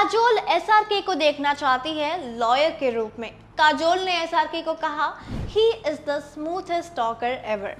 Kajol SRK को देखना चाहती है लॉयर के रूप में। काजोल ने एसआरके को कहा, he is the smoothest talker ever.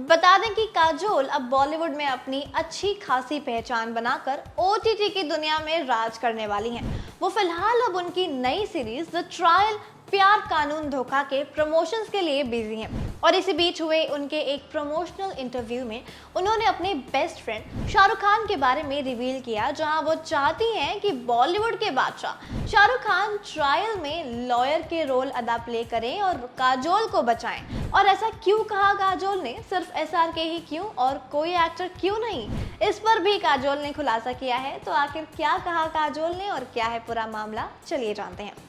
बता दें कि काजोल अब बॉलीवुड में अपनी अच्छी खासी पहचान बनाकर ओटीटी की दुनिया में राज करने वाली हैं। वो फिलहाल अब उनकी नई सीरीज द ट्रायल प्यार कानून धोखा के प्रमोशंस के लिए बिजी हैं और इसी बीच हुए उनके एक प्रमोशनल इंटरव्यू में उन्होंने अपने बेस्ट फ्रेंड शाहरुख खान के बारे में रिवील किया, जहां वो चाहती हैं कि बॉलीवुड के बादशाह शाहरुख खान ट्रायल में लॉयर के रोल अदा प्ले करें और काजोल को बचाएं। और ऐसा क्यों कहा काजोल ने, सिर्फ एसआरके ही क्यों और कोई एक्टर क्यों नहीं, इस पर भी काजोल ने खुलासा किया है। तो आखिर क्या कहा काजोल ने और क्या है पूरा मामला, चलिए जानते हैं।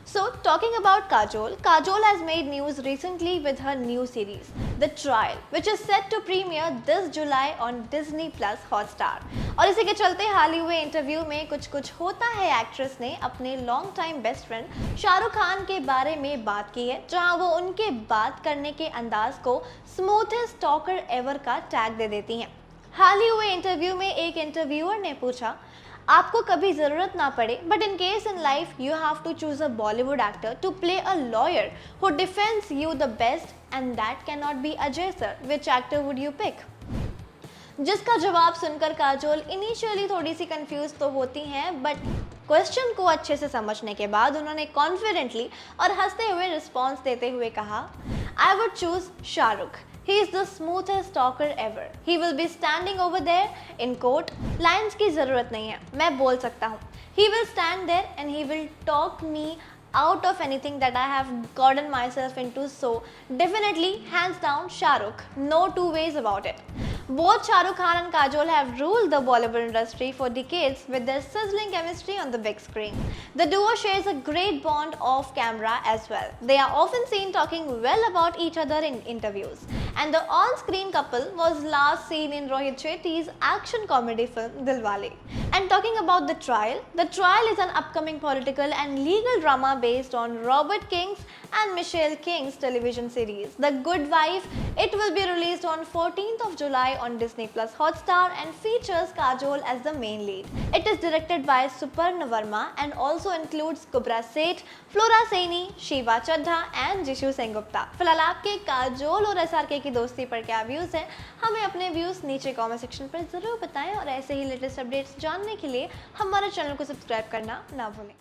So, talking about Kajol, Kajol has made news recently with her new series, The Trial, which is set to premiere this July on Disney Plus Hotstar. और इसी के चलते हाल ही हुए इंटरव्यू में कुछ होता है एक्ट्रेस ने अपने long time best friend Shahrukh Khan के बारे में बात की है, जहां वो उनके बात करने के अंदाज को स्मूथेस्ट टॉकर एवर का टैग दे देती हैं। हाल ही हुए इंटरव्यू में एक इंटरव्यूअर ने पूछा, आपको कभी जरूरत ना पड़े but in case in life you have to choose a Bollywood actor to play a lawyer who defends you the best and that can not be Ajay sir, which actor would you pick? जिसका जवाब सुनकर Kajol initially थोड़ी सी confuse तो होती हैं, but question को अच्छे से समझने के बाद उन्होंने कॉन्फिडेंटली और हंसते हुए रिस्पॉन्स देते हुए कहा, I would choose Shahrukh. He is the smoothest talker ever. He will be standing over there in court. Lines की जरूरत नहीं है, मैं बोल सकता हूँ. He will stand there and he will talk me out of anything that I have gotten myself into. So definitely, hands down, Shahrukh. No two ways about it. Both Shahrukh Khan and Kajol have ruled the Bollywood industry for decades with their sizzling chemistry on the big screen. The duo shares a great bond off camera as well. They are often seen talking well about each other in interviews. And the on-screen couple was last seen in Rohit Shetty's action comedy film Dilwale. And talking about The Trial is an upcoming political and legal drama based on Robert King's and Michelle King's television series, The Good Wife. It will be released on 14th of July on Disney Plus Hotstar and features Kajol as the main lead. It is directed by Suparna Verma and also includes Kubra Seth, Flora Saini, Shiva Chadha and Jishu Sengupta. फिलहाल आपके काजोल और SRK की दोस्ती पर क्या views हैं, हमें अपने व्यूज नीचे कमेंट सेक्शन पर जरूर बताएं और ऐसे ही लेटेस्ट अपडेट्स जानने के लिए हमारे चैनल को सब्सक्राइब करना ना भूलें।